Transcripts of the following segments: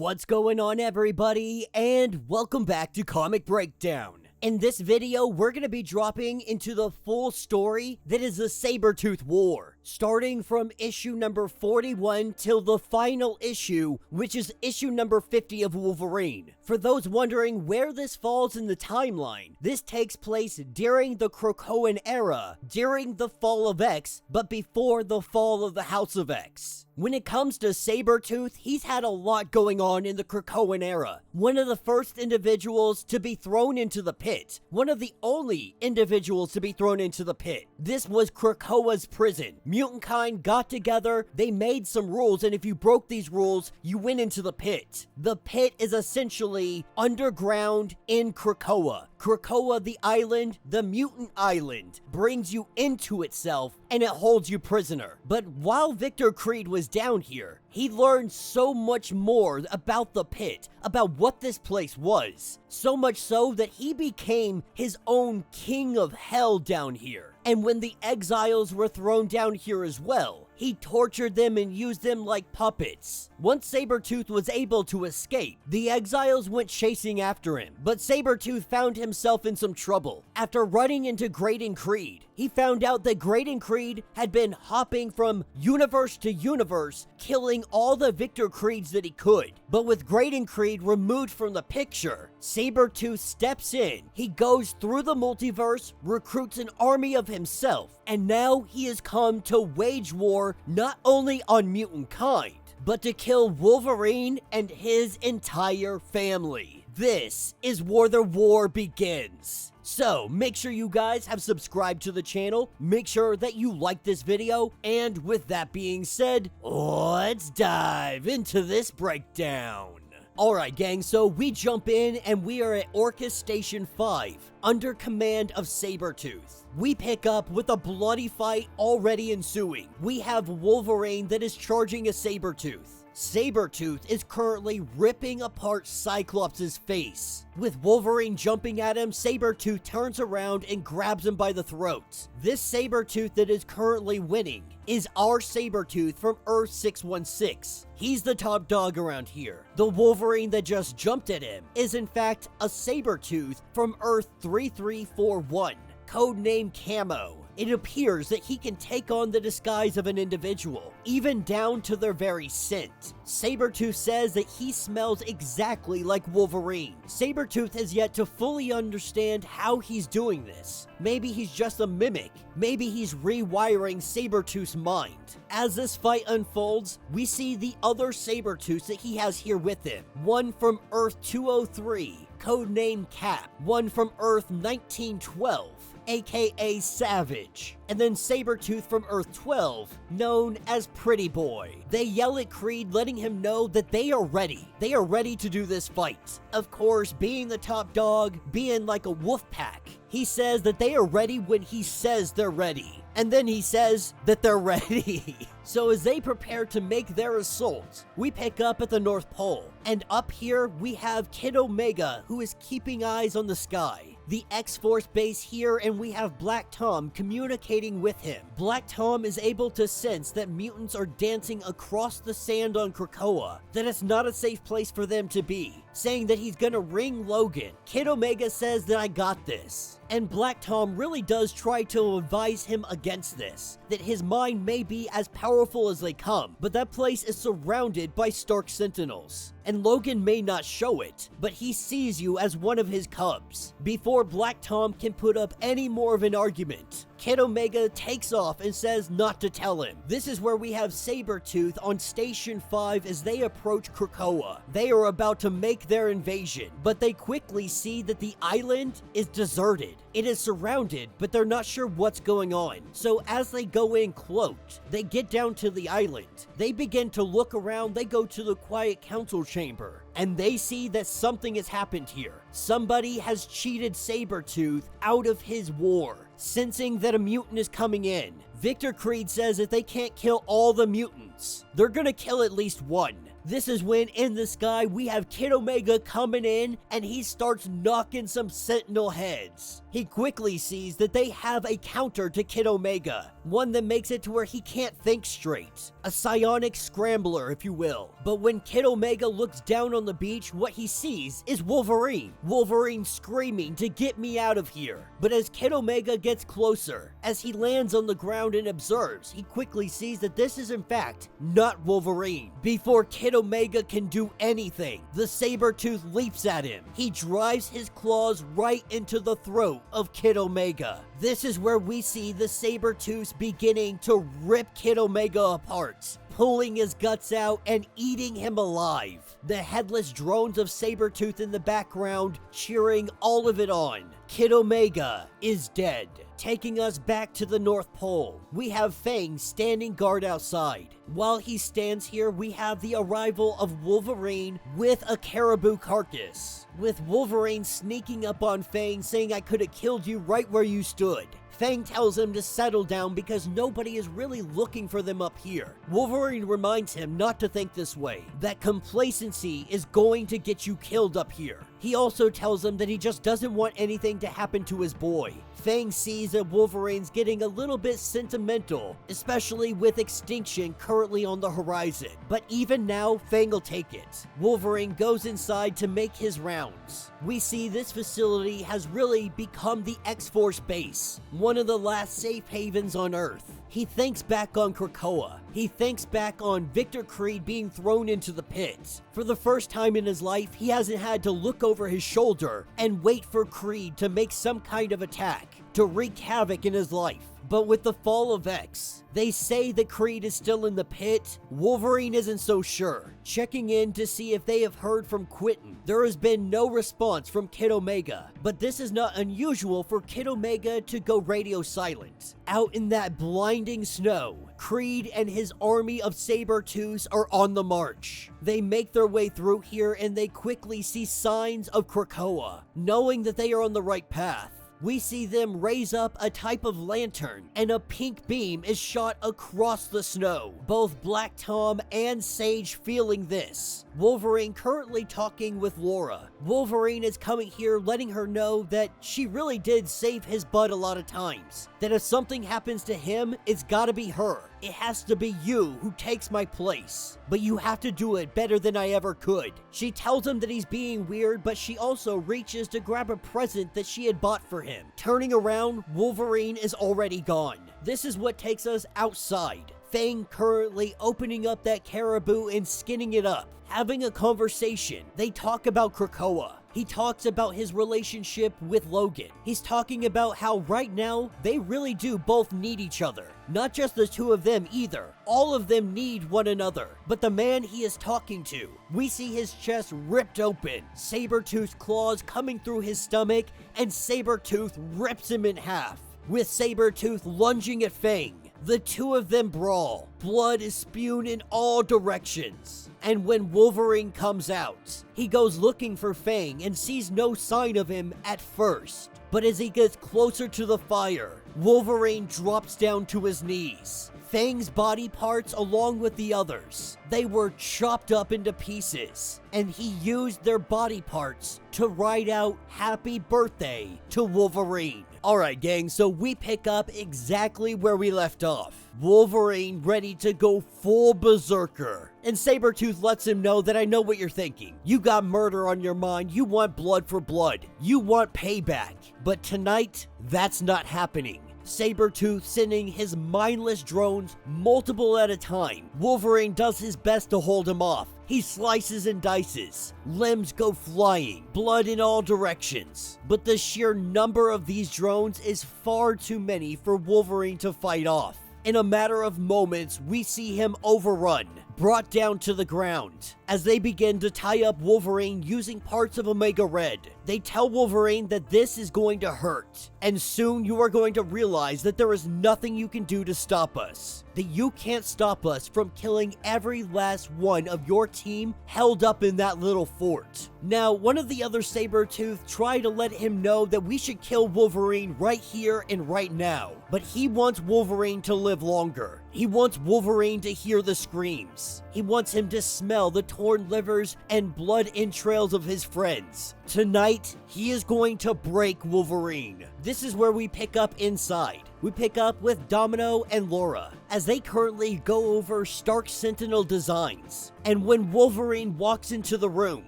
What's going on, everybody, and welcome back to Comic Breakdown. In this video, we're going to be dropping into the full story that is the Sabretooth War, starting from issue number 41 till the final issue, which is issue number 50 of Wolverine. For those wondering where this falls in the timeline, this takes place during the Krakoan era, during the fall of X, but before the fall of the House of X. When it comes to Sabretooth, he's had a lot going on in the Krakoan era. One of the first individuals to be thrown into the pit. One of the only individuals to be thrown into the pit. This was Krakoa's prison. Mutant kind got together, they made some rules, and if you broke these rules, you went into the pit. The pit is essentially underground in Krakoa. Krakoa, the island, the mutant island, brings you into itself and it holds you prisoner. But while Victor Creed was down here, he learned so much more about the pit, about what this place was. So much so that he became his own king of hell down here. And when the exiles were thrown down here as well, he tortured them and used them like puppets. Once Sabretooth was able to escape, the exiles went chasing after him, but Sabretooth found himself in some trouble. After running into Graydon Creed, he found out that Graydon Creed had been hopping from universe to universe, killing all the Victor Creeds that he could. But with Graydon Creed removed from the picture, Sabretooth steps in. He goes through the multiverse, recruits an army of himself, and now he has come to wage war not only on mutant kind, but to kill Wolverine and his entire family. This is where the war begins. So, make sure you guys have subscribed to the channel, make sure that you like this video, and with that being said, let's dive into this breakdown. Alright gang, so we jump in and we are at Orcus Station 5, under command of Sabretooth. We pick up with a bloody fight already ensuing. We have Wolverine that is charging a Sabretooth. Sabretooth is currently ripping apart Cyclops' face. With Wolverine jumping at him, Sabretooth turns around and grabs him by the throat. This Sabretooth that is currently winning is our Sabretooth from Earth 616. He's the top dog around here. The Wolverine that just jumped at him is in fact a Sabretooth from Earth 3341, codename Camo. It appears that he can take on the disguise of an individual, even down to their very scent. Sabretooth says that he smells exactly like Wolverine. Sabretooth has yet to fully understand how he's doing this. Maybe he's just a mimic. Maybe he's rewiring Sabretooth's mind. As this fight unfolds, we see the other Sabretooths that he has here with him. One from Earth 203, codename Cap. One from Earth 1912, aka Savage, and then Sabretooth from Earth 12, known as Pretty Boy. They yell at Creed, letting him know that they are ready. They are ready to do this fight. Of course, being the top dog, being like a wolf pack, he says that they are ready when he says they're ready. And then he says that they're ready. So as they prepare to make their assault, we pick up at the North Pole. And up here, we have Kid Omega, who is keeping eyes on the sky. The X-Force base here, and we have Black Tom communicating with him. Black Tom is able to sense that mutants are dancing across the sand on Krakoa, that it's not a safe place for them to be, saying that he's gonna ring Logan. Kid Omega says that I got this. And Black Tom really does try to advise him against this, that his mind may be as powerful as they come, but that place is surrounded by Stark Sentinels. And Logan may not show it, but he sees you as one of his cubs. Before Black Tom can put up any more of an argument, Kid Omega takes off and says not to tell him. This is where we have Sabretooth on Station 5 as they approach Krakoa. They are about to make their invasion, but they quickly see that the island is deserted. It is surrounded, but they're not sure what's going on. So as they go in cloaked, they get down to the island. They begin to look around, they go to the quiet council chamber, and they see that something has happened here. Somebody has cheated Sabretooth out of his war, sensing that a mutant is coming in. Victor Creed says that they can't kill all the mutants. They're gonna kill at least one. This is when in the sky we have Kid Omega coming in and he starts knocking some Sentinel heads. He quickly sees that they have a counter to Kid Omega, one that makes it to where he can't think straight. A psionic scrambler, if you will. But when Kid Omega looks down on the beach, what he sees is Wolverine. Wolverine screaming to get me out of here. But as Kid Omega gets closer, as he lands on the ground and observes, he quickly sees that this is in fact not Wolverine. Before Kid Omega can do anything, the Sabretooth leaps at him. He drives his claws right into the throat of Kid Omega. This is where we see the Sabretooths beginning to rip Kid Omega apart, pulling his guts out and eating him alive. The headless drones of Sabretooth in the background cheering all of it on. Kid Omega is dead. Taking us back to the North Pole, we have Fang standing guard outside. While he stands here, we have the arrival of Wolverine with a caribou carcass, with Wolverine sneaking up on Fang saying, "I could have killed you right where you stood." Fang tells him to settle down because nobody is really looking for them up here. Wolverine reminds him not to think this way, that complacency is going to get you killed up here. He also tells him that he just doesn't want anything to happen to his boy. Fang sees that Wolverine's getting a little bit sentimental, especially with extinction currently on the horizon. But even now, Fang will take it. Wolverine goes inside to make his rounds. We see this facility has really become the X-Force base, one of the last safe havens on Earth. He thinks back on Krakoa. He thinks back on Victor Creed being thrown into the pit. For the first time in his life, he hasn't had to look over his shoulder and wait for Creed to make some kind of attack to wreak havoc in his life. But with the fall of X, they say that Creed is still in the pit. Wolverine isn't so sure. Checking in to see if they have heard from Quentin. There has been no response from Kid Omega, but this is not unusual for Kid Omega to go radio silent. Out in that blinding snow, Creed and his army of Sabretooths are on the march. They make their way through here and they quickly see signs of Krakoa. Knowing that they are on the right path, we see them raise up a type of lantern, and a pink beam is shot across the snow. Both Black Tom and Sage feeling this. Wolverine currently talking with Laura. Wolverine is coming here letting her know that she really did save his butt a lot of times. That if something happens to him, it's gotta be her. It has to be you who takes my place. But you have to do it better than I ever could. She tells him that he's being weird, but she also reaches to grab a present that she had bought for him. Turning around, Wolverine is already gone. This is what takes us outside. Fang currently opening up that caribou and skinning it up. Having a conversation. They talk about Krakoa. He talks about his relationship with Logan. He's talking about how right now, they really do both need each other. Not just the two of them either. All of them need one another. But the man he is talking to, we see his chest ripped open, Sabretooth's claws coming through his stomach, and Sabretooth rips him in half, with Sabretooth lunging at Fang. The two of them brawl. Blood is spewed in all directions. And when Wolverine comes out, he goes looking for Fang and sees no sign of him at first. But as he gets closer to the fire, Wolverine drops down to his knees. Fang's body parts along with the others, they were chopped up into pieces, and he used their body parts to write out "Happy Birthday" to Wolverine. Alright gang, so we pick up exactly where we left off. Wolverine ready to go full berserker. And Sabretooth lets him know that I know what you're thinking. You got murder on your mind, you want blood for blood, you want payback. But tonight, that's not happening. Sabretooth sending his mindless drones multiple at a time. Wolverine does his best to hold him off. He slices and dices. Limbs go flying. Blood in all directions. But the sheer number of these drones is far too many for Wolverine to fight off. In a matter of moments, we see him overrun, brought down to the ground, as they begin to tie up Wolverine using parts of Omega Red. They tell Wolverine that this is going to hurt, and soon you are going to realize that there is nothing you can do to stop us. That you can't stop us from killing every last one of your team held up in that little fort. Now, one of the other Sabretooth tried to let him know that we should kill Wolverine right here and right now, but he wants Wolverine to live longer. He wants Wolverine to hear the screams. He wants him to smell the torn livers and blood entrails of his friends. Tonight, he is going to break Wolverine. This is where we pick up inside. We pick up with Domino and Laura as they currently go over Stark Sentinel designs. And when Wolverine walks into the room,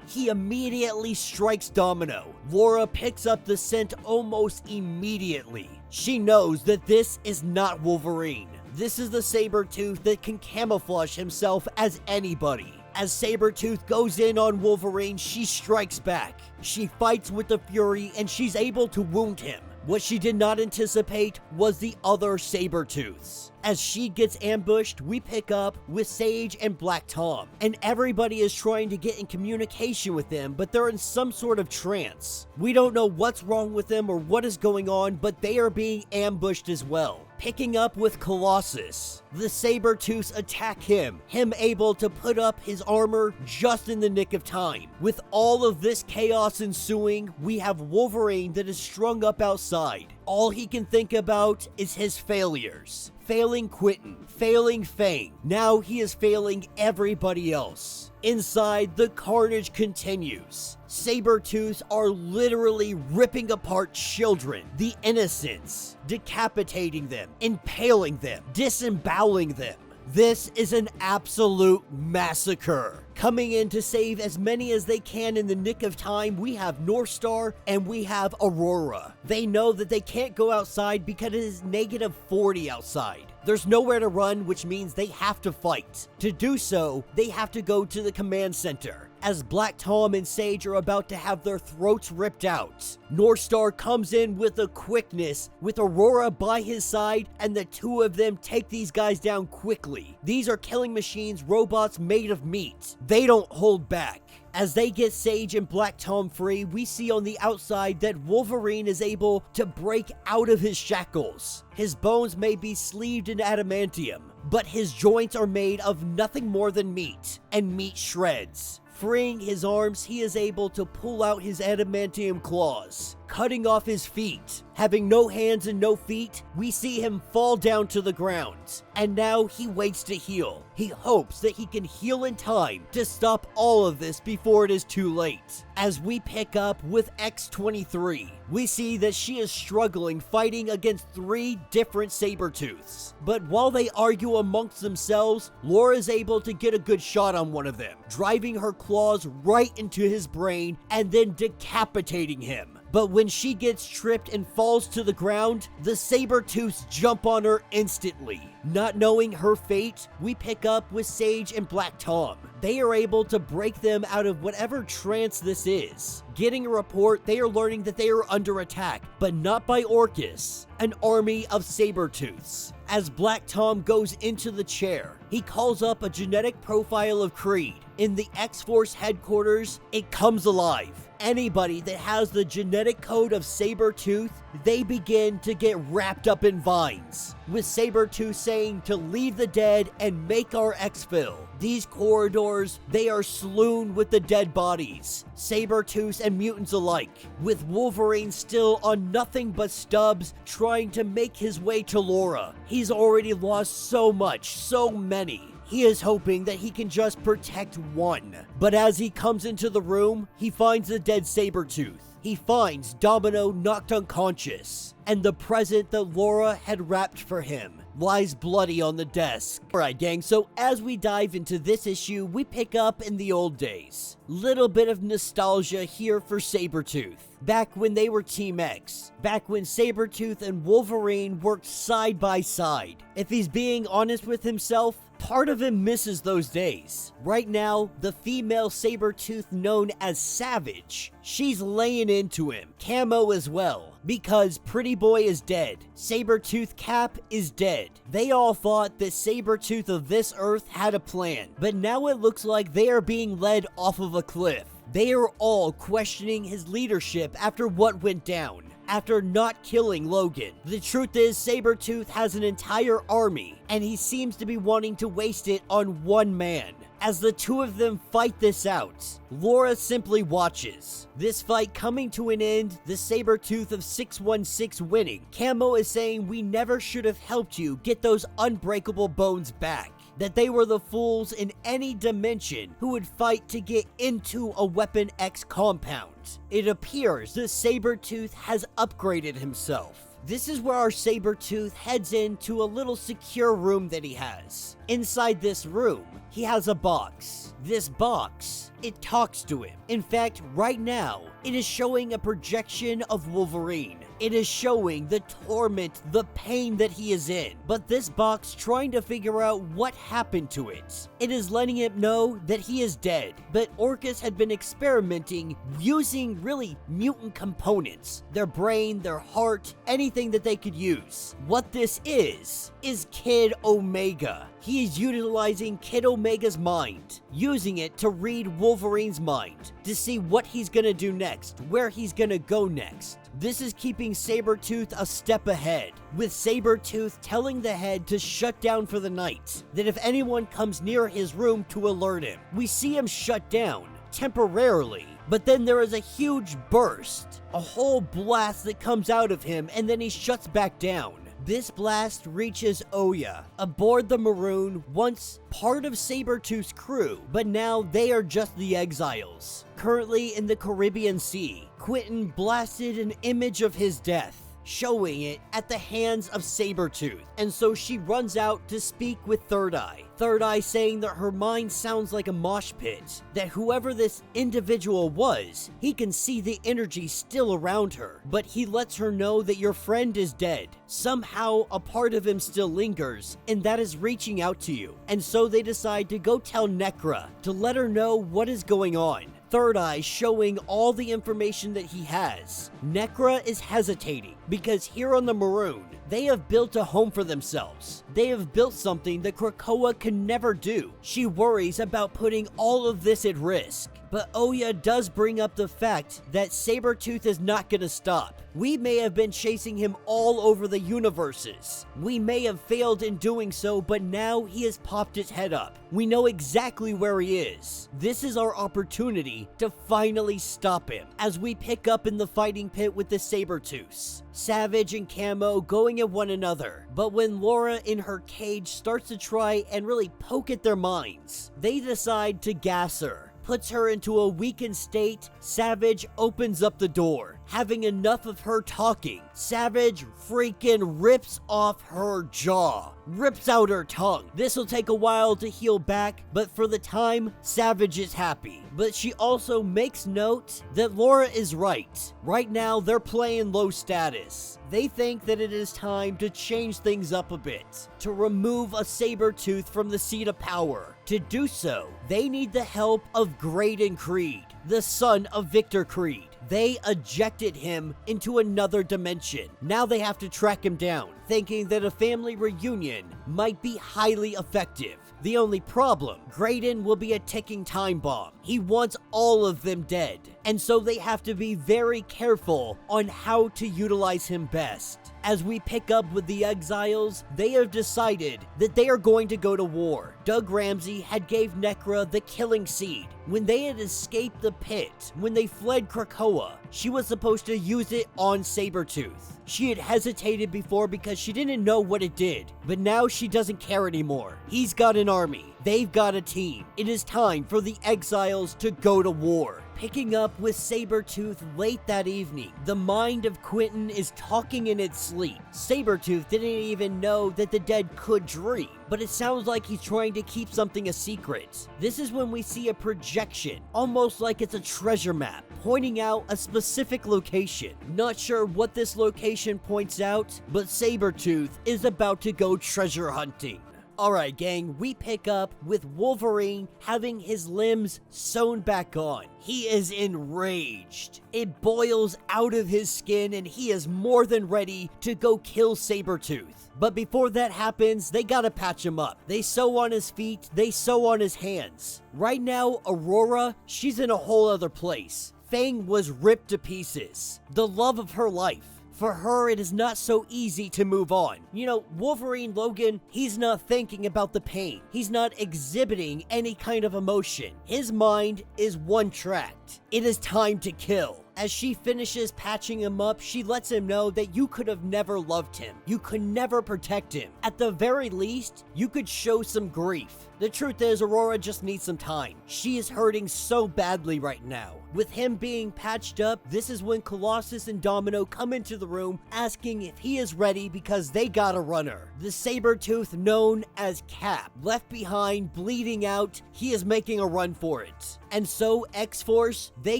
he immediately strikes Domino. Laura picks up the scent almost immediately. She knows that this is not Wolverine. This is the Sabretooth that can camouflage himself as anybody. As Sabretooth goes in on Wolverine, she strikes back. She fights with the Fury and she's able to wound him. What she did not anticipate was the other Sabretooths. As she gets ambushed, we pick up with Sage and Black Tom, and everybody is trying to get in communication with them, but they're in some sort of trance. We don't know what's wrong with them or what is going on, but they are being ambushed as well. Picking up with Colossus, the Sabretooths attack him able to put up his armor just in the nick of time. With all of this chaos ensuing, we have Wolverine that is strung up outside. All he can think about is his failures. Failing Quentin, failing Fang. Now he is failing everybody else. Inside, the carnage continues. Sabretooths are literally ripping apart children, the innocents, decapitating them, impaling them, disemboweling them. This is an absolute massacre. Coming in to save as many as they can in the nick of time, we have Northstar and we have Aurora. They know that they can't go outside because it is -40 outside. There's nowhere to run, which means they have to fight. To do so, they have to go to the command center. As Black Tom and Sage are about to have their throats ripped out, Northstar comes in with a quickness, with Aurora by his side, and the two of them take these guys down quickly. These are killing machines, robots made of meat. They don't hold back. As they get Sage and Black Tom free, we see on the outside that Wolverine is able to break out of his shackles. His bones may be sleeved in adamantium, but his joints are made of nothing more than meat, and meat shreds. Freeing his arms, he is able to pull out his adamantium claws, cutting off his feet. Having no hands and no feet, we see him fall down to the ground. And now he waits to heal. He hopes that he can heal in time to stop all of this before it is too late. As we pick up with X-23, we see that she is struggling fighting against 3 different Sabretooths. But while they argue amongst themselves, Laura is able to get a good shot on one of them, driving her claws right into his brain and then decapitating him. But when she gets tripped and falls to the ground, the Sabretooths jump on her instantly. Not knowing her fate, we pick up with Sage and Black Tom. They are able to break them out of whatever trance this is. Getting a report, they are learning that they are under attack, but not by Orcus, an army of Sabretooths. As Black Tom goes into the chair, he calls up a genetic profile of Creed. In the X-Force headquarters, it comes alive. Anybody that has the genetic code of Sabretooth, they begin to get wrapped up in vines, with Sabretooth saying to leave the dead and make our exfil. These corridors, they are strewn with the dead bodies, Sabretooths and mutants alike, with Wolverine still on nothing but stubs trying to make his way to Laura. He's already lost so much, so many. He is hoping that he can just protect one. But as he comes into the room, he finds the dead Sabretooth. He finds Domino knocked unconscious, and the present that Laura had wrapped for him lies bloody on the desk. Alright gang, so as we dive into this issue, we pick up in the old days. Little bit of nostalgia here for Sabretooth. Back when they were Team X. Back when Sabretooth and Wolverine worked side by side. If he's being honest with himself, part of him misses those days. Right now, the female Sabretooth known as Savage, she's laying into him. Camo as well. Because Pretty Boy is dead. Sabretooth Cap is dead. They all thought that Sabretooth of this Earth had a plan, but now it looks like they are being led off of a cliff. They are all questioning his leadership after what went down, after not killing Logan. The truth is, Sabretooth has an entire army, and he seems to be wanting to waste it on one man. As the two of them fight this out, Laura simply watches. This fight coming to an end, the Sabretooth of 616 winning. Camo is saying we never should have helped you get those unbreakable bones back. That they were the fools in any dimension who would fight to get into a Weapon X compound. It appears the Sabretooth has upgraded himself. This is where our Sabretooth heads into a little secure room that he has. Inside this room, he has a box. This box, it talks to him. In fact, right now, it is showing a projection of Wolverine. It is showing the torment, the pain that he is in. But this box trying to figure out what happened to it. It is letting him know that he is dead. But Orcus had been experimenting using really mutant components. Their brain, their heart, anything that they could use. What this is Kid Omega. He is utilizing Kid Omega's mind, using it to read Wolverine's mind, to see what he's gonna do next, where he's gonna go next. This is keeping Sabretooth a step ahead, with Sabretooth telling the head to shut down for the night, that if anyone comes near his room to alert him. We see him shut down, temporarily, but then there is a huge burst, a whole blast that comes out of him, and then he shuts back down. This blast reaches Oya, aboard the Maroon, once part of Sabretooth's crew, but now they are just the exiles. Currently in the Caribbean Sea, Quentin blasted an image of his death, showing it at the hands of Sabretooth, and so she runs out to speak with Third Eye. Third Eye saying that her mind sounds like a mosh pit, that whoever this individual was, he can see the energy still around her, but he lets her know that your friend is dead. Somehow a part of him still lingers, and that is reaching out to you. And so they decide to go tell Necra to let her know what is going on. Third Eye showing all the information that he has. Necra is hesitating because here on the Maroon, they have built a home for themselves. They have built something that Krakoa can never do. She worries about putting all of this at risk. But Oya does bring up the fact that Sabretooth is not gonna stop. We may have been chasing him all over the universes. We may have failed in doing so, but now he has popped his head up. We know exactly where he is. This is our opportunity to finally stop him, as we pick up in the fighting pit with the Sabretooths. Savage and Camo going at one another, but when Laura in her cage starts to try and really poke at their minds, they decide to gas her. Puts her into a weakened state. Savage opens up the door. Having enough of her talking, Savage freaking rips off her jaw. Rips out her tongue. This will take a while to heal back, but for the time, Savage is happy. But she also makes note that Laura is right. Right now, they're playing low status. They think that it is time to change things up a bit, to remove a Sabretooth from the seat of power. To do so, they need the help of Graydon Creed, the son of Victor Creed. They ejected him into another dimension. Now they have to track him down, thinking that a family reunion might be highly effective. The only problem, Graydon will be a ticking time bomb. He wants all of them dead, and so they have to be very careful on how to utilize him best. As we pick up with the exiles, they have decided that they are going to go to war. Doug Ramsey had gave Necra the killing seed. When they had escaped the pit, when they fled Krakoa, she was supposed to use it on Sabretooth. She had hesitated before because she didn't know what it did, but now she doesn't care anymore. He's got an army. They've got a team. It is time for the exiles to go to war. Picking up with Sabretooth late that evening, the mind of Quentin is talking in its sleep. Sabretooth didn't even know that the dead could dream, but it sounds like he's trying to keep something a secret. This is when we see a projection, almost like it's a treasure map, pointing out a specific location. Not sure what this location points out, but Sabretooth is about to go treasure hunting. Alright gang, we pick up with Wolverine having his limbs sewn back on. He is enraged. It boils out of his skin and he is more than ready to go kill Sabretooth. But before that happens, they gotta patch him up. They sew on his feet, they sew on his hands. Right now, Aurora, she's in a whole other place. Fang was ripped to pieces. The love of her life. For her, it is not so easy to move on. You know, Wolverine Logan, he's not thinking about the pain. He's not exhibiting any kind of emotion. His mind is one-tracked. It is time to kill. As she finishes patching him up, she lets him know that you could have never loved him. You could never protect him. At the very least, you could show some grief. The truth is, Aurora just needs some time. She is hurting so badly right now. With him being patched up, this is when Colossus and Domino come into the room asking if he is ready because they got a runner. The Sabretooth known as Cap, left behind, bleeding out, he is making a run for it. And so X-Force, they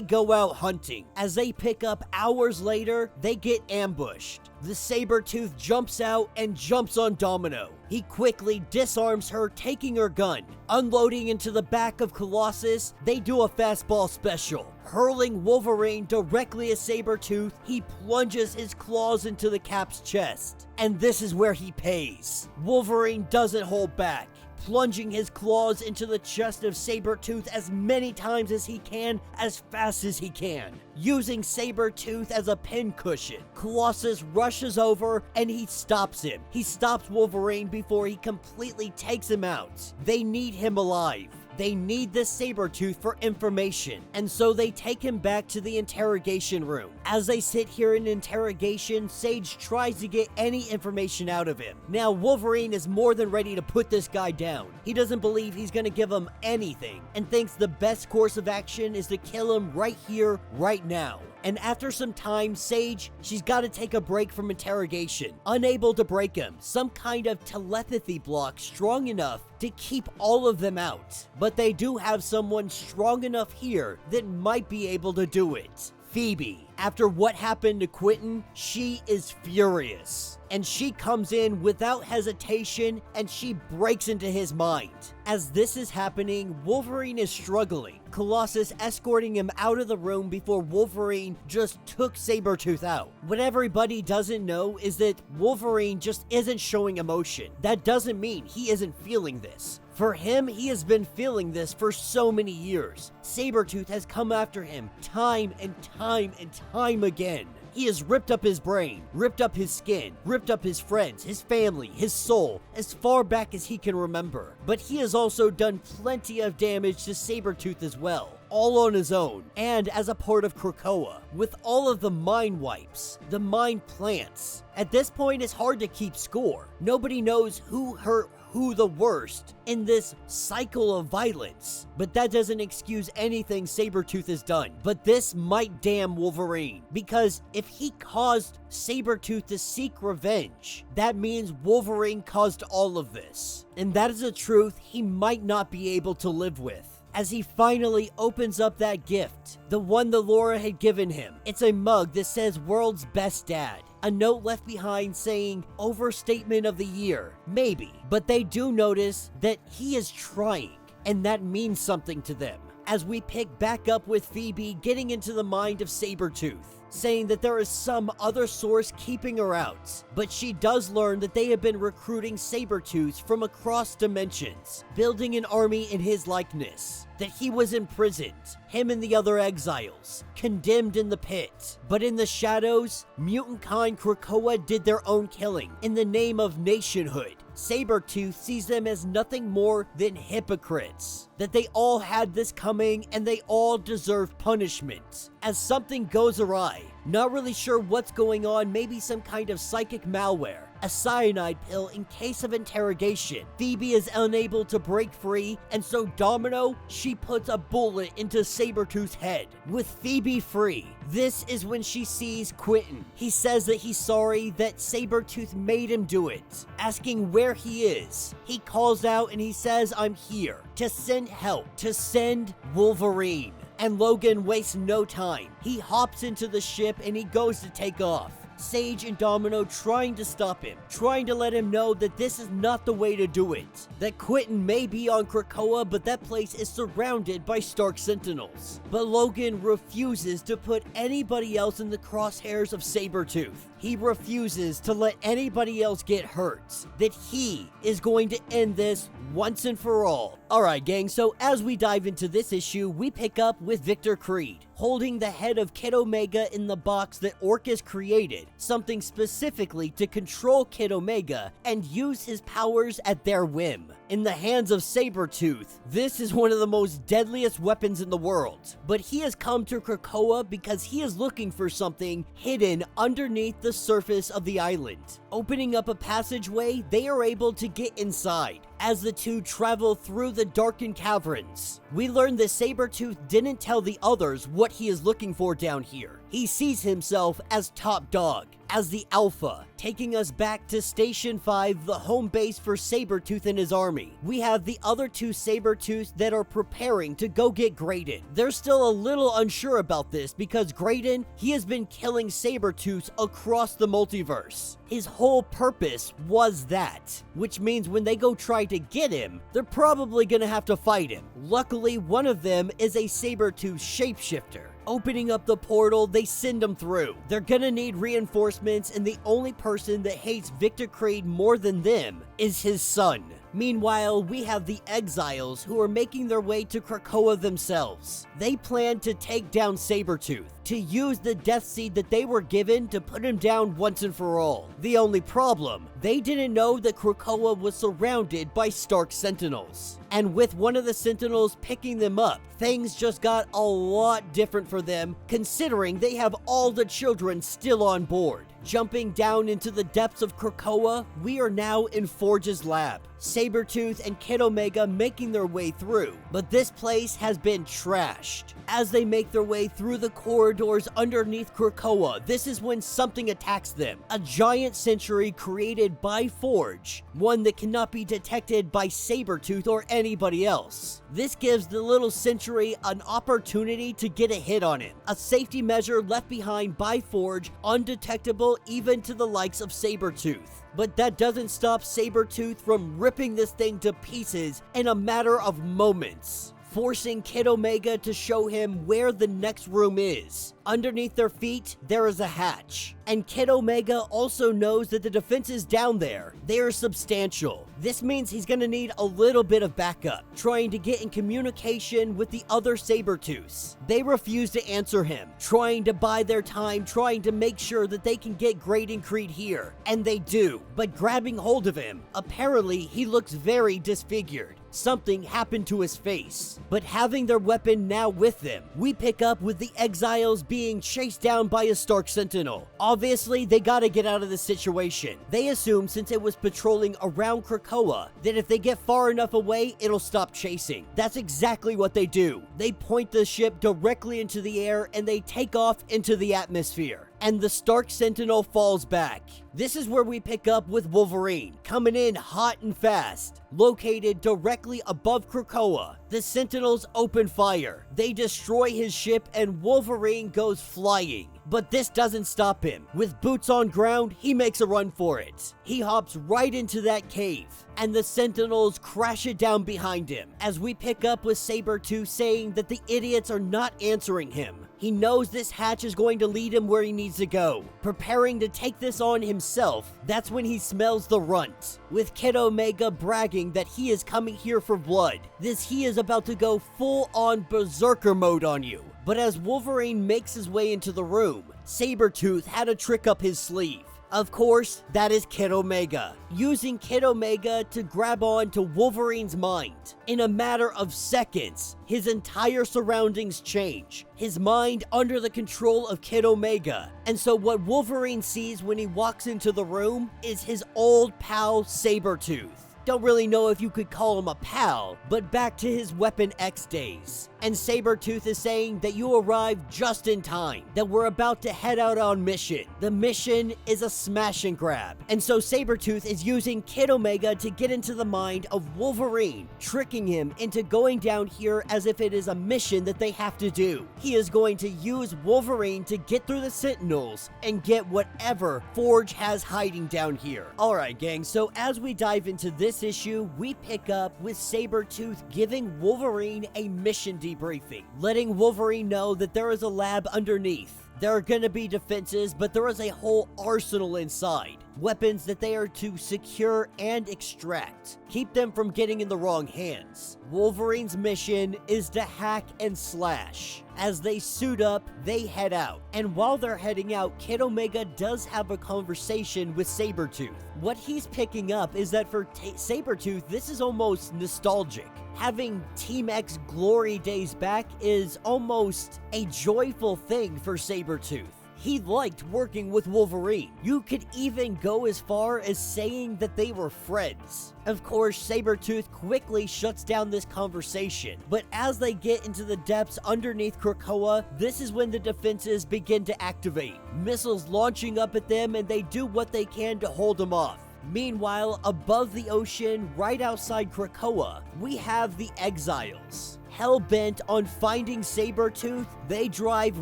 go out hunting. As they pick up hours later, they get ambushed. The Sabretooth jumps out and jumps on Domino. He quickly disarms her, taking her gun. Unloading into the back of Colossus, they do a fastball special. Hurling Wolverine directly at Sabretooth, he plunges his claws into the Cap's chest. And this is where he pays. Wolverine doesn't hold back, plunging his claws into the chest of Sabretooth as many times as he can, as fast as he can. Using Sabretooth as a pincushion, Colossus rushes over and he stops him. He stops Wolverine before he completely takes him out. They need him alive. They need this Sabretooth for information, and so they take him back to the interrogation room. As they sit here in interrogation, Sage tries to get any information out of him. Now, Wolverine is more than ready to put this guy down. He doesn't believe he's gonna give him anything, and thinks the best course of action is to kill him right here, right now. And after some time, Sage, she's got to take a break from interrogation. Unable to break him, some kind of telepathy block strong enough to keep all of them out. But they do have someone strong enough here that might be able to do it. Phoebe. After what happened to Quentin, she is furious. And she comes in without hesitation and she breaks into his mind. As this is happening, Wolverine is struggling. Colossus escorting him out of the room before Wolverine just took Sabretooth out. What everybody doesn't know is that Wolverine just isn't showing emotion. That doesn't mean he isn't feeling this. For him, he has been feeling this for so many years. Sabretooth has come after him time and time and time again. He has ripped up his brain, ripped up his skin, ripped up his friends, his family, his soul, as far back as he can remember. But he has also done plenty of damage to Sabretooth as well, all on his own, and as a part of Krakoa, with all of the mind wipes, the mind plants. At this point, it's hard to keep score. Nobody knows who hurt who the worst in this cycle of violence. But that doesn't excuse anything Sabretooth has done. But this might damn Wolverine, because if he caused Sabretooth to seek revenge, that means Wolverine caused all of this. And that is a truth he might not be able to live with. As he finally opens up that gift, the one that Laura had given him. It's a mug that says "World's Best Dad." A note left behind saying, "Overstatement of the year." Maybe. But they do notice that he is trying, and that means something to them. As we pick back up with Phoebe getting into the mind of Sabretooth, saying that there is some other source keeping her out. But she does learn that they have been recruiting Sabretooths from across dimensions, building an army in his likeness. That he was imprisoned, him and the other exiles, condemned in the pit. But in the shadows, mutant-kind Krakoa did their own killing in the name of nationhood. Sabretooth sees them as nothing more than hypocrites. That they all had this coming and they all deserve punishment. As something goes awry, not really sure what's going on, maybe some kind of psychic malware, a cyanide pill in case of interrogation. Phoebe is unable to break free, and so Domino, she puts a bullet into Sabretooth's head. With Phoebe free, this is when she sees Quentin. He says that he's sorry that Sabretooth made him do it, asking where he is. He calls out and he says, "I'm here to send help, to send Wolverine." And Logan wastes no time. He hops into the ship and he goes to take off. Sage and Domino trying to stop him, trying to let him know that this is not the way to do it. That Quentin may be on Krakoa, but that place is surrounded by Stark Sentinels. But Logan refuses to put anybody else in the crosshairs of Sabretooth. He refuses to let anybody else get hurt. That he is going to end this once and for all. Alright gang, so as we dive into this issue, we pick up with Victor Creed, holding the head of Kid Omega in the box that Orcus created, something specifically to control Kid Omega and use his powers at their whim. In the hands of Sabretooth, this is one of the most deadliest weapons in the world, but he has come to Krakoa because he is looking for something hidden underneath the surface of the island. Opening up a passageway, they are able to get inside. As the two travel through the darkened caverns, we learn that Sabretooth didn't tell the others what he is looking for down here. He sees himself as top dog, as the alpha, taking us back to Station 5, the home base for Sabretooth and his army. We have the other two Sabretooths that are preparing to go get Graydon. They're still a little unsure about this because Graydon, he has been killing Sabretooths across the multiverse. His whole purpose was that, which means when they go try to get him, they're probably gonna have to fight him. Luckily, one of them is a Sabretooth shapeshifter. Opening up the portal, they send him through. They're gonna need reinforcements, and the only person that hates Victor Creed more than them is his son. Meanwhile, we have the Exiles who are making their way to Krakoa themselves. They plan to take down Sabretooth, to use the Death Seed that they were given to put him down once and for all. The only problem, they didn't know that Krakoa was surrounded by Stark Sentinels. And with one of the Sentinels picking them up, things just got a lot different for them, considering they have all the children still on board. Jumping down into the depths of Krakoa, we are now in Forge's lab. Sabretooth and Kid Omega making their way through, but this place has been trashed. As they make their way through the corridors underneath Krakoa, this is when something attacks them. A giant sentry created by Forge, one that cannot be detected by Sabretooth or anybody else. This gives the little sentry an opportunity to get a hit on him. A safety measure left behind by Forge, undetectable even to the likes of Sabretooth. But that doesn't stop Sabretooth from ripping this thing to pieces in a matter of moments, forcing Kid Omega to show him where the next room is. Underneath their feet, there is a hatch. And Kid Omega also knows that the defenses down there, they are substantial. This means he's gonna need a little bit of backup, trying to get in communication with the other Sabretooths. They refuse to answer him, trying to buy their time, trying to make sure that they can get Graydon Creed here. And they do, but grabbing hold of him, apparently he looks very disfigured. Something happened to his face. But having their weapon now with them, we pick up with the Exiles being chased down by a Stark Sentinel. Obviously, they gotta get out of this situation. They assume since it was patrolling around Krakoa, that if they get far enough away, it'll stop chasing. That's exactly what they do. They point the ship directly into the air and they take off into the atmosphere. And the Stark Sentinel falls back. This is where we pick up with Wolverine, coming in hot and fast. Located directly above Krakoa, the Sentinels open fire. They destroy his ship and Wolverine goes flying. But this doesn't stop him. With boots on ground, he makes a run for it. He hops right into that cave, and the Sentinels crash it down behind him. As we pick up with Sabretooth saying that the idiots are not answering him. He knows this hatch is going to lead him where he needs to go. Preparing to take this on himself, that's when he smells the runt. With Kid Omega bragging that he is coming here for blood. He is about to go full-on berserker mode on you. But as Wolverine makes his way into the room, Sabretooth had a trick up his sleeve. Of course, that is Kid Omega, using Kid Omega to grab on to Wolverine's mind. In a matter of seconds, his entire surroundings change, his mind under the control of Kid Omega. And so what Wolverine sees when he walks into the room is his old pal Sabretooth. Don't really know if you could call him a pal, but back to his Weapon X days. And Sabretooth is saying that you arrived just in time, that we're about to head out on mission. The mission is a smash and grab. And so Sabretooth is using Kid Omega to get into the mind of Wolverine, tricking him into going down here as if it is a mission that they have to do. He is going to use Wolverine to get through the Sentinels and get whatever Forge has hiding down here. Alright gang, so as we dive into this issue, we pick up with Sabretooth giving Wolverine a mission debriefing, letting Wolverine know that there is a lab underneath. There are gonna be defenses, but there is a whole arsenal inside. Weapons that they are to secure and extract. Keep them from getting in the wrong hands. Wolverine's mission is to hack and slash. As they suit up, they head out. And while they're heading out, Kid Omega does have a conversation with Sabretooth. What he's picking up is that for Sabretooth, this is almost nostalgic. Having Team X glory days back is almost a joyful thing for Sabretooth. He liked working with Wolverine. You could even go as far as saying that they were friends. Of course, Sabretooth quickly shuts down this conversation, but as they get into the depths underneath Krakoa, this is when the defenses begin to activate. Missiles launching up at them, and they do what they can to hold them off. Meanwhile, above the ocean, right outside Krakoa, we have the Exiles. Hell-bent on finding Sabretooth, they drive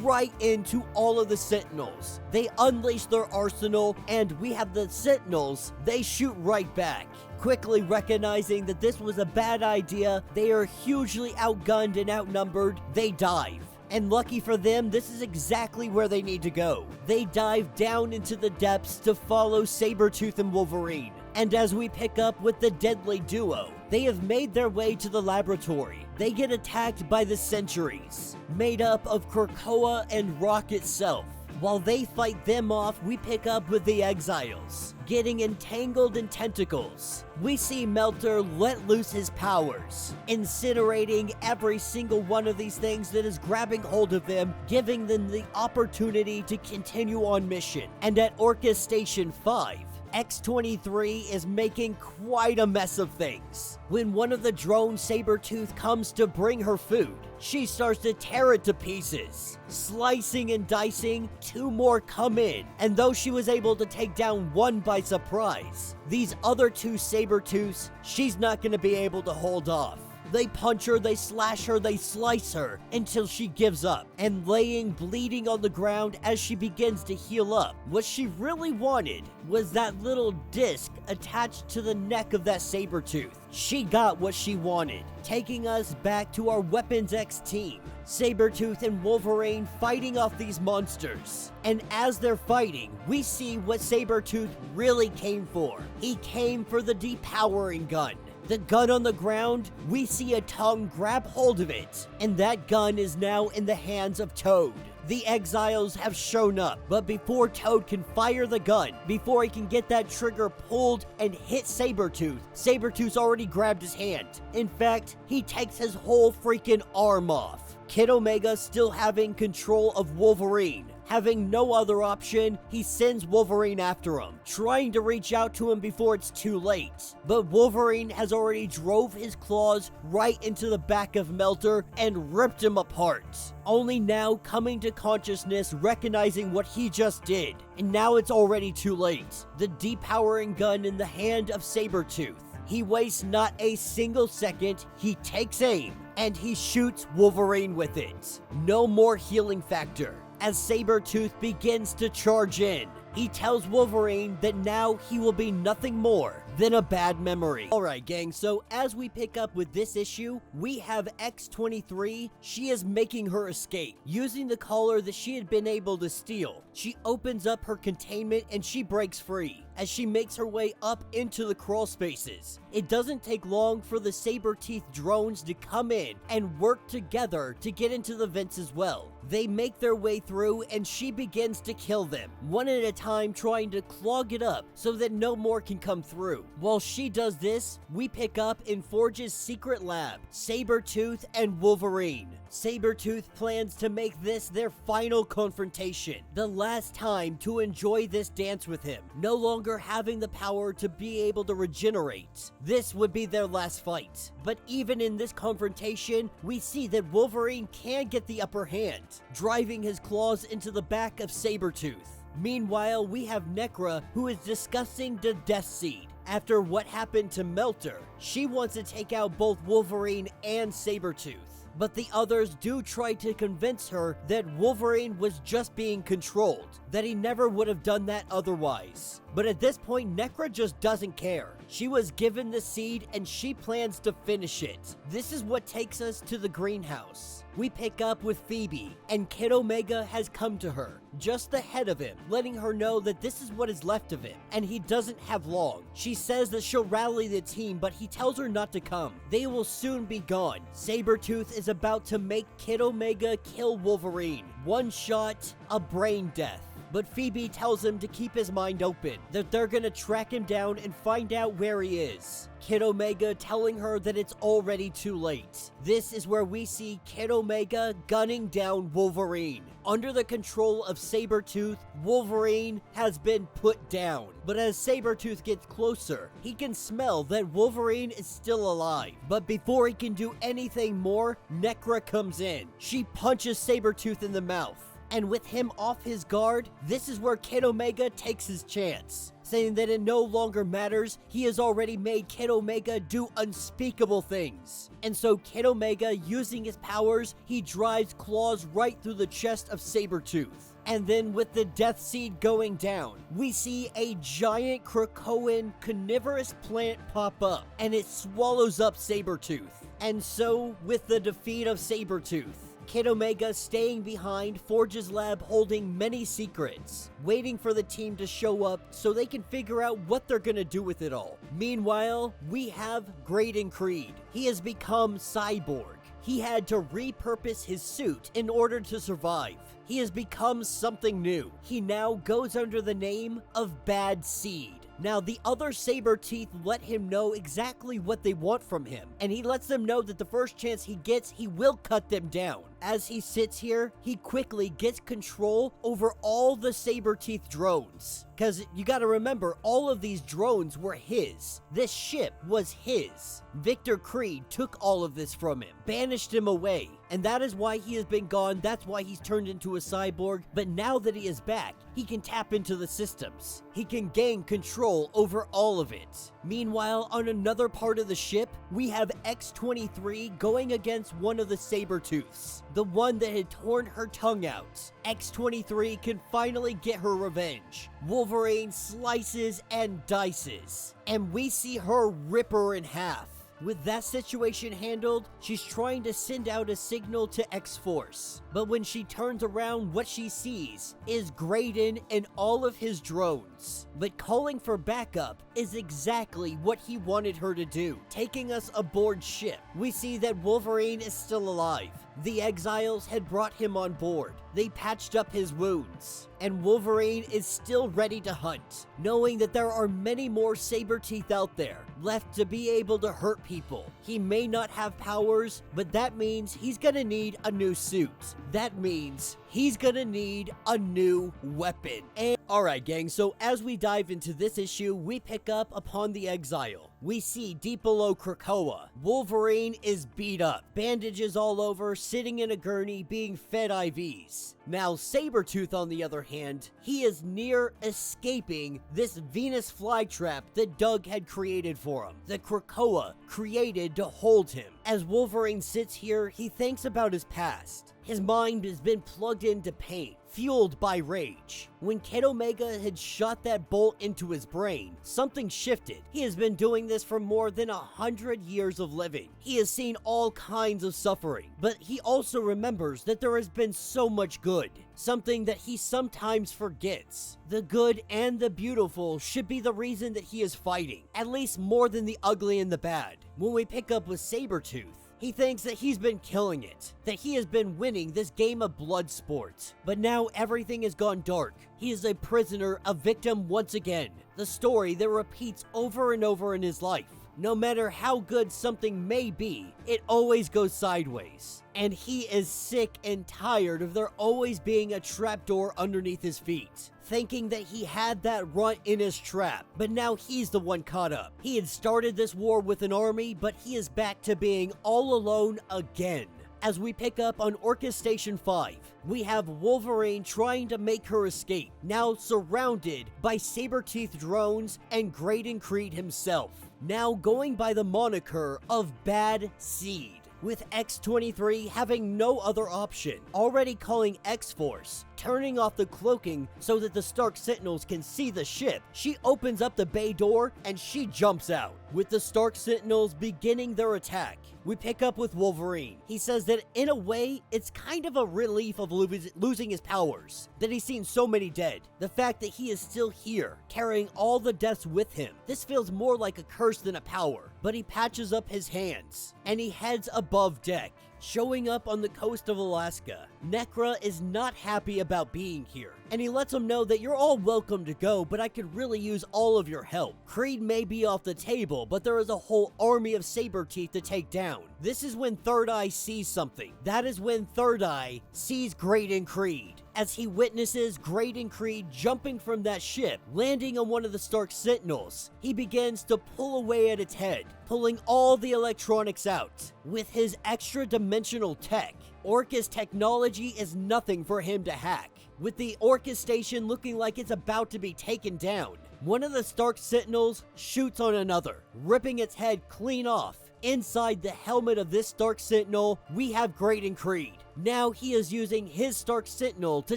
right into all of the Sentinels. They unleash their arsenal, and we have the Sentinels, they shoot right back. Quickly recognizing that this was a bad idea, they are hugely outgunned and outnumbered, they dive. And lucky for them, this is exactly where they need to go. They dive down into the depths to follow Sabretooth and Wolverine. And as we pick up with the deadly duo, they have made their way to the laboratory. They get attacked by the Sentries, made up of Krakoa and Rock itself. While they fight them off, we pick up with the Exiles, getting entangled in tentacles. We see Melter let loose his powers, incinerating every single one of these things that is grabbing hold of them, giving them the opportunity to continue on mission. And at Orcus Station 5, X-23 is making quite a mess of things. When one of the drones Sabretooth comes to bring her food, she starts to tear it to pieces. Slicing and dicing, two more come in, and though she was able to take down one by surprise, these other two Sabretooths, she's not going to be able to hold off. They punch her, they slash her, they slice her until she gives up and laying bleeding on the ground as she begins to heal up. What she really wanted was that little disc attached to the neck of that Sabretooth. She got what she wanted, taking us back to our Weapons X team. Sabretooth and Wolverine fighting off these monsters. And as they're fighting, we see what Sabretooth really came for. He came for the depowering gun. The gun on the ground, we see a tongue grab hold of it, and that gun is now in the hands of Toad. The Exiles have shown up, but before Toad can fire the gun, before he can get that trigger pulled and hit Sabretooth, Sabretooth's already grabbed his hand. In fact, he takes his whole freaking arm off. Kid Omega still having control of Wolverine. Having no other option, he sends Wolverine after him, trying to reach out to him before it's too late. But Wolverine has already drove his claws right into the back of Melter and ripped him apart. Only now coming to consciousness, recognizing what he just did. And now it's already too late. The depowering gun in the hand of Sabretooth. He wastes not a single second, he takes aim, and he shoots Wolverine with it. No more healing factor. As Sabretooth begins to charge in, he tells Wolverine that now he will be nothing more than a bad memory. Alright gang, so as we pick up with this issue, we have X-23. She is making her escape. Using the collar that she had been able to steal, she opens up her containment and she breaks free. As she makes her way up into the crawl spaces, it doesn't take long for the Sabretooth drones to come in and work together to get into the vents as well. They make their way through and she begins to kill them, one at a time, trying to clog it up so that no more can come through. do. While she does this, we pick up in Forge's secret lab, Sabretooth and Wolverine. Sabretooth plans to make this their final confrontation, the last time to enjoy this dance with him, no longer having the power to be able to regenerate. This would be their last fight. But even in this confrontation, we see that Wolverine can get the upper hand, driving his claws into the back of Sabretooth. Meanwhile, we have Necra, who is discussing the Death Seed. After what happened to Melter, she wants to take out both Wolverine and Sabretooth. But the others do try to convince her that Wolverine was just being controlled, that he never would have done that otherwise. But at this point, Necra just doesn't care. She was given the seed and she plans to finish it. This is what takes us to the greenhouse. We pick up with Phoebe, and Kid Omega has come to her, just ahead of him, letting her know that this is what is left of him, and he doesn't have long. She says that she'll rally the team, but he tells her not to come. They will soon be gone. Sabretooth is about to make Kid Omega kill Wolverine. One shot, a brain death. But Phoebe tells him to keep his mind open, that they're gonna track him down and find out where he is. Kid Omega telling her that it's already too late. This is where we see Kid Omega gunning down Wolverine. Under the control of Sabretooth, Wolverine has been put down. But as Sabretooth gets closer, he can smell that Wolverine is still alive. But before he can do anything more, Necra comes in. She punches Sabretooth in the mouth. And with him off his guard, this is where Kid Omega takes his chance, saying that it no longer matters, he has already made Kid Omega do unspeakable things. And so Kid Omega, using his powers, he drives claws right through the chest of Sabretooth. And then with the Death Seed going down, we see a giant Krakoan carnivorous plant pop up, and it swallows up Sabretooth. And so, with the defeat of Sabretooth, Kid Omega staying behind Forge's lab holding many secrets, waiting for the team to show up so they can figure out what they're gonna do with it all. Meanwhile, we have Graydon Creed. He has become Cyborg. He had to repurpose his suit in order to survive. He has become something new. He now goes under the name of Bad Seed. Now, the other Sabretooth let him know exactly what they want from him, and he lets them know that the first chance he gets, he will cut them down. As he sits here, he quickly gets control over all the Sabretooth drones. Because you gotta remember, all of these drones were his. This ship was his. Victor Creed took all of this from him, banished him away, and that is why he has been gone. That's why he's turned into a cyborg. But now that he is back, he can tap into the systems. He can gain control over all of it. Meanwhile, on another part of the ship, we have X-23 going against one of the Sabretooths, the one that had torn her tongue out. X-23 can finally get her revenge. Wolverine slices and dices, and we see her rip her in half. With that situation handled, she's trying to send out a signal to X-Force. But when she turns around, what she sees is Graydon and all of his drones. But calling for backup is exactly what he wanted her to do, taking us aboard ship. We see that Wolverine is still alive. The exiles had brought him on board. They patched up his wounds, and Wolverine is still ready to hunt, knowing that there are many more Sabretooth out there left to be able to hurt people. He may not have powers, but that means he's gonna need a new suit. That means he's gonna need a new weapon. And alright gang, so as we dive into this issue, we pick up upon the exile. We see deep below Krakoa, Wolverine is beat up, bandages all over, sitting in a gurney being fed IVs. Now Sabretooth, on the other hand, he is near escaping this Venus flytrap that Doug had created for him, the Krakoa created to hold him. As Wolverine sits here, he thinks about his past. His mind has been plugged into pain, fueled by rage. When Kid Omega had shot that bolt into his brain, something shifted. He has been doing this for more than 100 years of living. He has seen all kinds of suffering, but he also remembers that there has been so much good, something that he sometimes forgets. The good and the beautiful should be the reason that he is fighting, at least more than the ugly and the bad. When we pick up with Sabretooth, He thinks that he's been killing it, that he has been winning this game of blood sport. But now everything has gone dark. He is a prisoner, a victim once again. The story that repeats over and over in his life. No matter how good something may be, it always goes sideways. And he is sick and tired of there always being a trapdoor underneath his feet, thinking that he had that runt in his trap, but now he's the one caught up. He had started this war with an army, but he is back to being all alone again. As we pick up on Orcus Station 5, we have Wolverine trying to make her escape, now surrounded by saber-toothed drones and Graydon Creed himself, now going by the moniker of Bad Seed, with X-23 having no other option, already calling X-Force, turning off the cloaking so that the Stark Sentinels can see the ship. She opens up the bay door and she jumps out, with the Stark Sentinels beginning their attack. We pick up with Wolverine. He says that in a way, it's kind of a relief of losing his powers, that he's seen so many dead. The fact that he is still here, carrying all the deaths with him. This feels more like a curse than a power, but he patches up his hands, and he heads above deck. Showing up on the coast of Alaska, Necra is not happy about being here, and he lets them know that you're all welcome to go, but I could really use all of your help. Creed may be off the table, but there is a whole army of Sabretooth to take down. This is when Third Eye sees something. That is when Third Eye sees Graydon Creed, as he witnesses Graydon Creed jumping from that ship, landing on one of the Stark Sentinels. He begins to pull away at its head, pulling all the electronics out. With his extra-dimensional tech, Orcus technology is nothing for him to hack. With the Orcus station looking like it's about to be taken down, one of the Stark Sentinels shoots on another, ripping its head clean off. Inside the helmet of this Stark Sentinel, we have Graydon Creed. Now he is using his Stark Sentinel to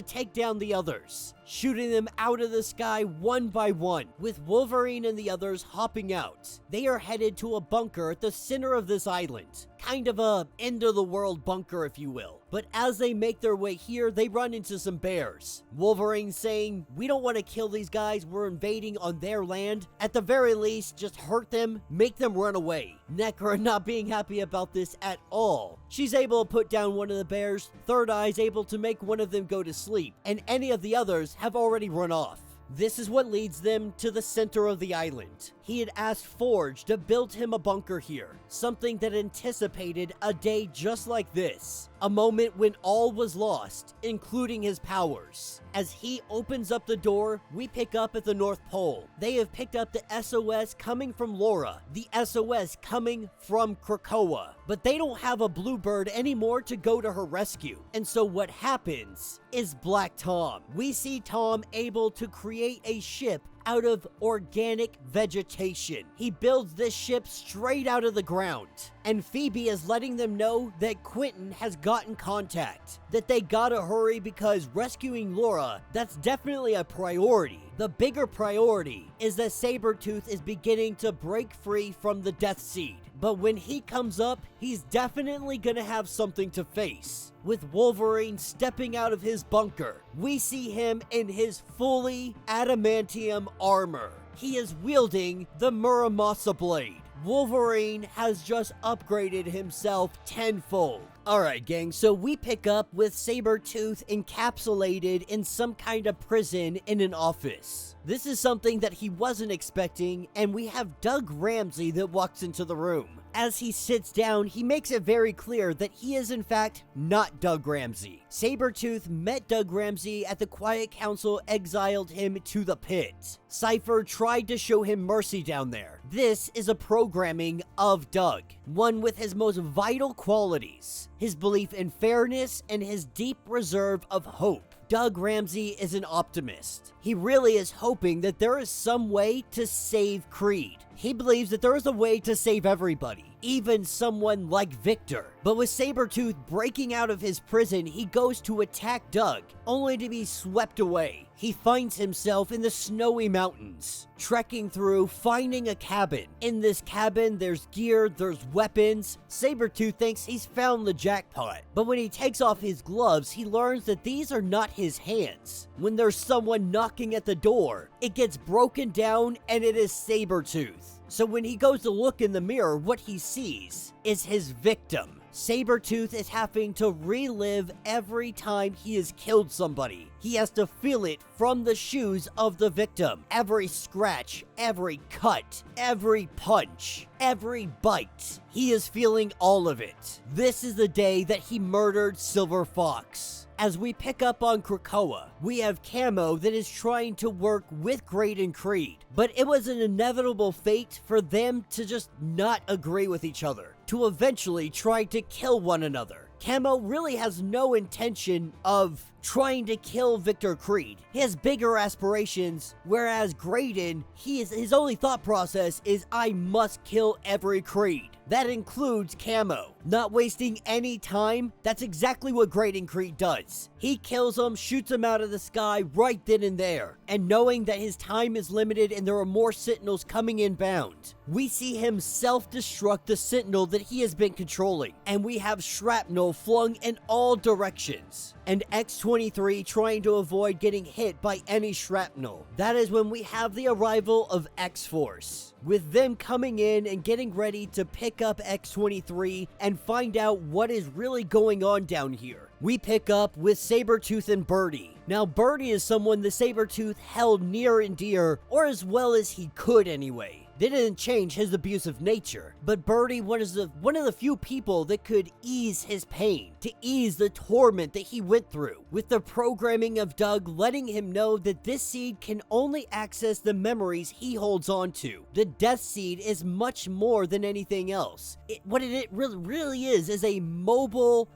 take down the others, shooting them out of the sky one by one, with Wolverine and the others hopping out. They are headed to a bunker at the center of this island, kind of a end-of-the-world bunker, if you will. But as they make their way here, they run into some bears. Wolverine saying, "We don't want to kill these guys, we're invading on their land. At the very least, just hurt them, make them run away." Necra not being happy about this at all. She's able to put down one of the bears, Third Eye's able to make one of them go to sleep, and any of the others have already run off. This is what leads them to the center of the island. He had asked Forge to build him a bunker here, something that anticipated a day just like this. A moment when all was lost, including his powers. As he opens up the door, we pick up at the North Pole. They have picked up the SOS coming from Laura, the SOS coming from Krakoa. But they don't have a Bluebird anymore to go to her rescue. And so what happens is Black Tom. We see Tom able to create a ship out of organic vegetation. He builds this ship straight out of the ground. And Phoebe is letting them know that Quentin has gotten contact, that they gotta hurry because rescuing Laura, that's definitely a priority. The bigger priority is that Sabretooth is beginning to break free from the Death Seed. But when he comes up, he's definitely gonna have something to face. With Wolverine stepping out of his bunker, we see him in his fully adamantium armor. He is wielding the Muramasa blade. Wolverine has just upgraded himself tenfold. Alright gang, so we pick up with Sabretooth encapsulated in some kind of prison in an office. This is something that he wasn't expecting, and we have Doug Ramsey that walks into the room. As he sits down, he makes it very clear that he is in fact not Doug Ramsey. Sabretooth met Doug Ramsey at the Quiet Council, exiled him to the pit. Cypher tried to show him mercy down there. This is a programming of Doug, one with his most vital qualities, his belief in fairness and his deep reserve of hope. Doug Ramsey is an optimist. He really is hoping that there is some way to save Creed. He believes that there is a way to save everybody, even someone like Victor. But with Sabretooth breaking out of his prison, he goes to attack Doug, only to be swept away. He finds himself in the snowy mountains, trekking through, finding a cabin. In this cabin, there's gear, there's weapons. Sabretooth thinks he's found the jackpot. But when he takes off his gloves, he learns that these are not his hands. When there's someone knocking at the door, it gets broken down and it is Sabretooth. So when he goes to look in the mirror, what he sees is his victim. Sabretooth is having to relive every time he has killed somebody. He has to feel it from the shoes of the victim. Every scratch, every cut, every punch, every bite. He is feeling all of it. This is the day that he murdered Silver Fox. As we pick up on Krakoa, we have Camo that is trying to work with Graydon Creed, but it was an inevitable fate for them to just not agree with each other, to eventually try to kill one another. Camo really has no intention of trying to kill Victor Creed. He has bigger aspirations, whereas Graydon, his only thought process is, I must kill every Creed. That includes Camo. Not wasting any time, that's exactly what Graydon Creed does. He kills him, shoots him out of the sky right then and there. And knowing that his time is limited and there are more Sentinels coming inbound, we see him self-destruct the Sentinel that he has been controlling. And we have shrapnel flung in all directions. And X-23 trying to avoid getting hit by any shrapnel. That is when we have the arrival of X-Force, with them coming in and getting ready to pick up X-23 and find out what is really going on down here. We pick up with Sabretooth and Birdie. Now, Birdie is someone the Sabretooth held near and dear, or as well as he could anyway. They didn't change his abusive nature, but Birdie was one of the few people that could ease his pain, to ease the torment that he went through, with the programming of Doug letting him know that this seed can only access the memories he holds on to. The Death Seed is much more than anything else. What it really is a mobile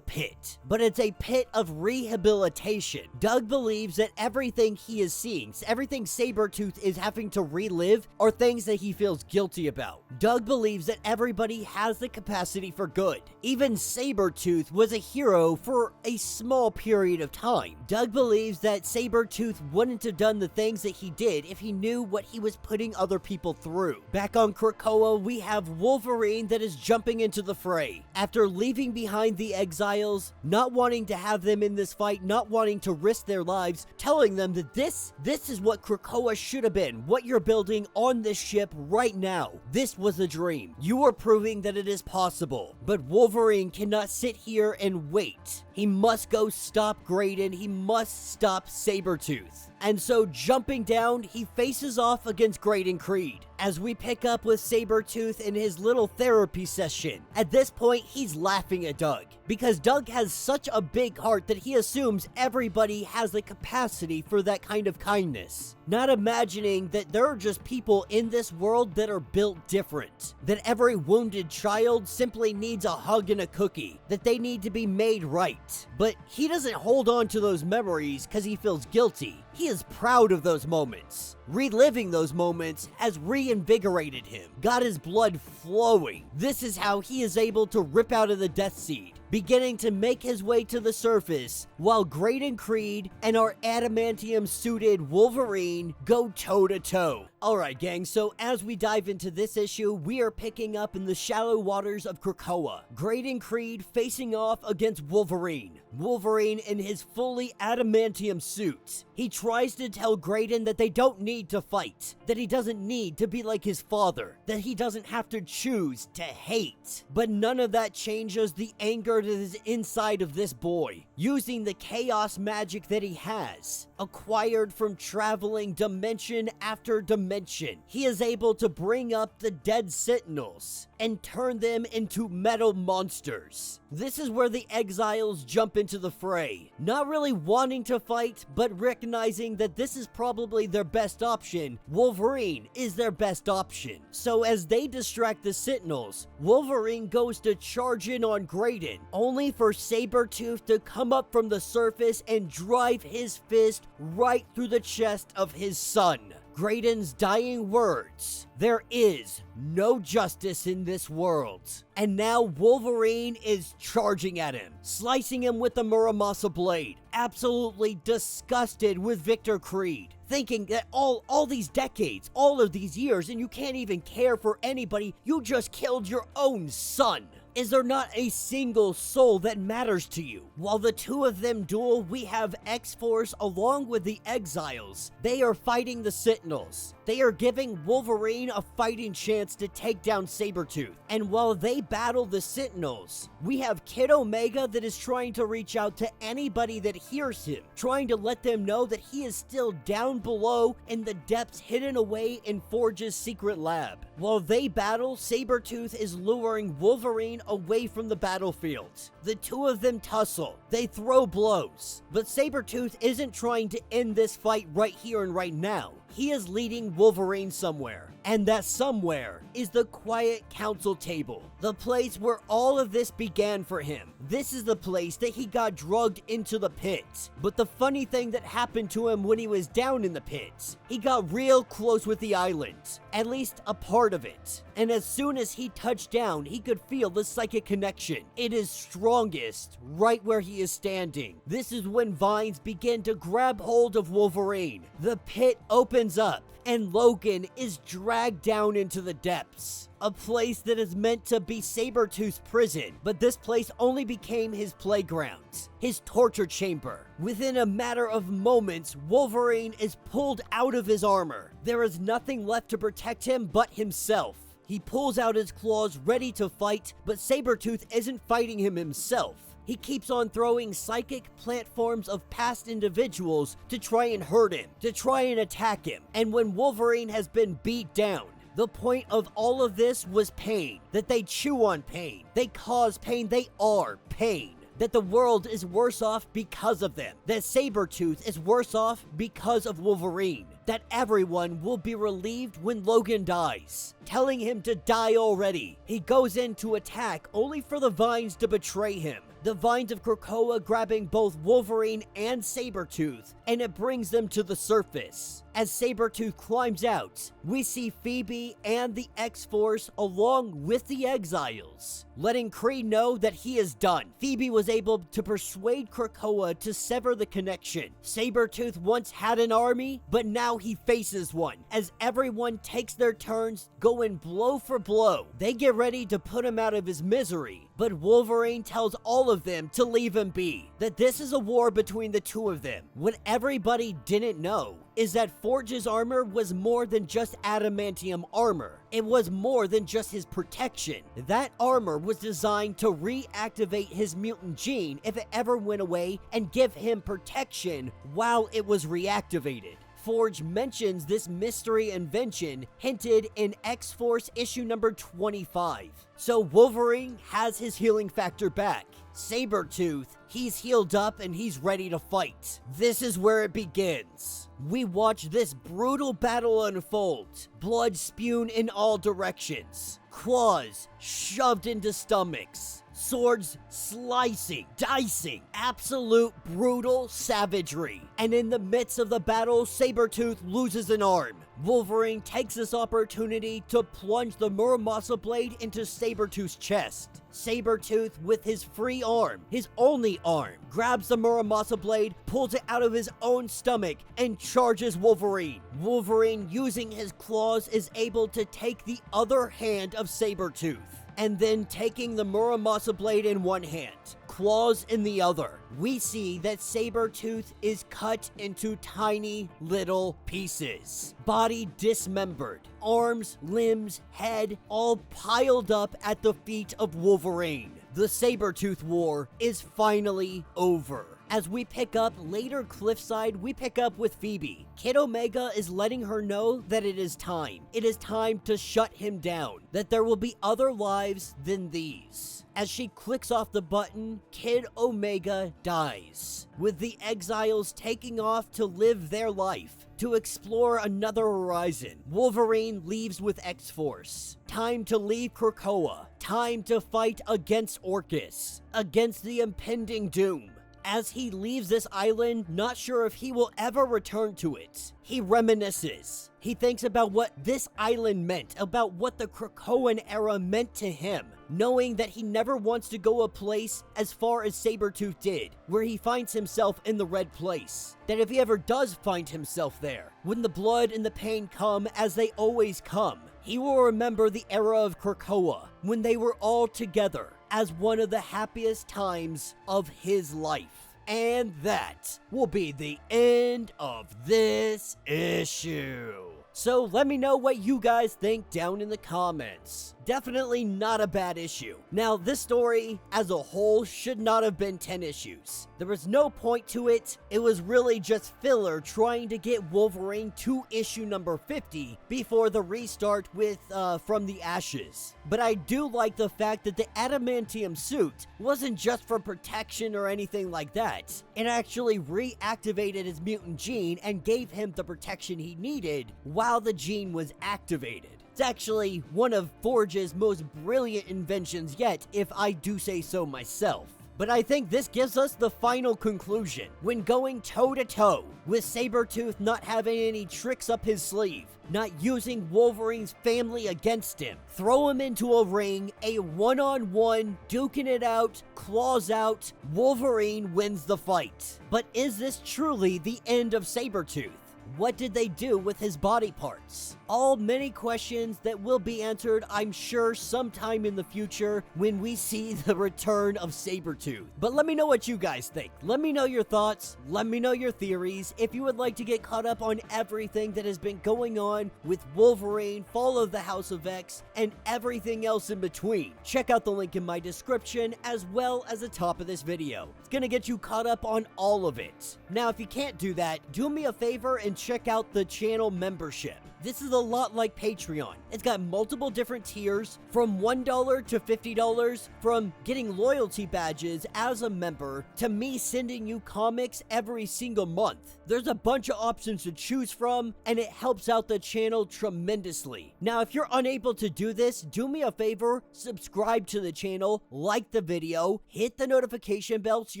pit, but it's a pit of rehabilitation. Doug believes that everything he is seeing, everything Sabretooth is having to relive, are things that he feels guilty about. Doug believes that everybody has the capacity for good. Even Sabretooth was a hero for a small period of time. Doug believes that Sabretooth wouldn't have done the things that he did if he knew what he was putting other people through. Back on Krakoa, we have Wolverine that is jumping into the fray. After leaving behind the exiles, not wanting to have them in this fight, not wanting to risk their lives, telling them that this is what Krakoa should have been, what you're building on this ship right now. This was a dream. You are proving that it is possible. But Wolverine cannot sit here and wait. He must go stop Graydon. He must stop Sabretooth. And so, jumping down, he faces off against Graydon Creed. As we pick up with Sabretooth in his little therapy session. At this point, he's laughing at Doug, because Doug has such a big heart that he assumes everybody has the capacity for that kind of kindness. Not imagining that there are just people in this world that are built different. That every wounded child simply needs a hug and a cookie. That they need to be made right. But he doesn't hold on to those memories because he feels guilty. He is proud of those moments. Reliving those moments has reinvigorated him, got his blood flowing. This is how he is able to rip out of the Death Seed, beginning to make his way to the surface, while Graydon Creed and our adamantium-suited Wolverine go toe-to-toe. Alright gang, so as we dive into this issue, we are picking up in the shallow waters of Krakoa. Graydon Creed facing off against Wolverine. Wolverine in his fully adamantium suit. He tries to tell Graydon that they don't need to fight, that he doesn't need to be like his father, that he doesn't have to choose to hate. But none of that changes the anger that is inside of this boy. Using the chaos magic that he has, acquired from traveling dimension after dimension, he is able to bring up the dead Sentinels and turn them into metal monsters. This is where the exiles jump into the fray, not really wanting to fight, but recognizing that this is probably their best option. Wolverine is their best option. So as they distract the Sentinels, Wolverine goes to charge in on Graydon, only for Sabretooth to come up from the surface and drive his fist right through the chest of his son. Graydon's dying words, "There is no justice in this world." And now Wolverine is charging at him, slicing him with the Muramasa blade, absolutely disgusted with Victor Creed, thinking that all these decades, all of these years, and you can't even care for anybody, you just killed your own son. Is there not a single soul that matters to you? While the two of them duel, we have X-Force along with the Exiles. They are fighting the Sentinels. They are giving Wolverine a fighting chance to take down Sabretooth. And while they battle the Sentinels, we have Kid Omega that is trying to reach out to anybody that hears him, trying to let them know that he is still down below in the depths hidden away in Forge's secret lab. While they battle, Sabretooth is luring Wolverine away from the battlefield. The two of them tussle. They throw blows. But Sabretooth isn't trying to end this fight right here and right now. He is leading Wolverine somewhere, and that somewhere is the Quiet Council table, the place where all of this began for him. This is the place that he got drugged into the pit. But the funny thing that happened to him when he was down in the pit, he got real close with the island, at least a part of it. And as soon as he touched down, he could feel the psychic connection. It is strongest right where he is standing. This is when vines begin to grab hold of Wolverine. The pit opens up, and Logan is dragged down into the depths. A place that is meant to be Sabretooth's prison, but this place only became his playground, his torture chamber. Within a matter of moments, Wolverine is pulled out of his armor. There is nothing left to protect him but himself. He pulls out his claws ready to fight, but Sabretooth isn't fighting him himself. He keeps on throwing psychic plant forms of past individuals to try and hurt him, to try and attack him. And when Wolverine has been beat down, the point of all of this was pain. That they chew on pain. They cause pain. They are pain. That the world is worse off because of them. That Sabretooth is worse off because of Wolverine. That everyone will be relieved when Logan dies, telling him to die already. He goes in to attack only for the vines to betray him. The vines of Krakoa grabbing both Wolverine and Sabretooth, and it brings them to the surface. As Sabretooth climbs out, we see Phoebe and the X-Force along with the Exiles, letting Kree know that he is done. Phoebe was able to persuade Krakoa to sever the connection. Sabretooth once had an army, but now he faces one. As everyone takes their turns going blow for blow, they get ready to put him out of his misery. But Wolverine tells all of them to leave him be, that this is a war between the two of them. What everybody didn't know is that Forge's armor was more than just adamantium armor. It was more than just his protection. That armor was designed to reactivate his mutant gene if it ever went away and give him protection while it was reactivated. Forge mentions this mystery invention hinted in X-Force issue number 25. So Wolverine has his healing factor back. Sabretooth, he's healed up and he's ready to fight. This is where it begins. We watch this brutal battle unfold. Blood spewed in all directions. Claws shoved into stomachs. Swords slicing, dicing, absolute brutal savagery. And in the midst of the battle, Sabretooth loses an arm. Wolverine takes this opportunity to plunge the Muramasa blade into Sabretooth's chest. Sabretooth, with his free arm, his only arm, grabs the Muramasa blade, pulls it out of his own stomach, and charges Wolverine. Wolverine, using his claws, is able to take the other hand of Sabretooth. And then taking the Muramasa blade in one hand, claws in the other, we see that Sabretooth is cut into tiny little pieces. Body dismembered, arms, limbs, head, all piled up at the feet of Wolverine. The Sabretooth War is finally over. As we pick up later cliffside, we pick up with Phoebe. Kid Omega is letting her know that it is time. It is time to shut him down. That there will be other lives than these. As she clicks off the button, Kid Omega dies, with the Exiles taking off to live their life, to explore another horizon. Wolverine leaves with X-Force. Time to leave Krakoa. Time to fight against Orcus, against the impending doom. As he leaves this island, not sure if he will ever return to it, he reminisces. He thinks about what this island meant, about what the Krakoan era meant to him, knowing that he never wants to go a place as far as Sabretooth did, where he finds himself in the Red Place. That if he ever does find himself there, when the blood and the pain come as they always come, he will remember the era of Krakoa, when they were all together, as one of the happiest times of his life. And that will be the end of this issue. So let me know what you guys think down in the comments. Definitely not a bad issue. Now, this story as a whole should not have been 10 issues. There was no point to it. It was really just filler trying to get Wolverine to issue number 50 before the restart with From the Ashes. But I do like the fact that the adamantium suit wasn't just for protection or anything like that. It actually reactivated his mutant gene and gave him the protection he needed while the gene was activated. It's actually one of Forge's most brilliant inventions yet, if I do say so myself. But I think this gives us the final conclusion. When going toe-to-toe with Sabretooth not having any tricks up his sleeve, not using Wolverine's family against him, throw him into a ring, a one-on-one, duking it out, claws out, Wolverine wins the fight. But is this truly the end of Sabretooth? What did they do with his body parts? All many questions that will be answered, I'm sure, sometime in the future when we see the return of Sabretooth. But let me know what you guys think. Let me know your thoughts. Let me know your theories. If you would like to get caught up on everything that has been going on with Wolverine, Fall of the House of X, and everything else in between, check out the link in my description as well as the top of this video. It's gonna get you caught up on all of it. Now, if you can't do that, do me a favor and check out the channel membership. This is a lot like Patreon. It's got multiple different tiers, from $1 to $50, from getting loyalty badges as a member to me sending you comics every single month. There's a bunch of options to choose from, and it helps out the channel tremendously. Now, if you're unable to do this, do me a favor, subscribe to the channel, like the video, hit the notification bell so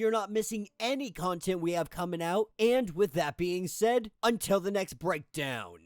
you're not missing any content we have coming out, and with that being said, until the next breakdown.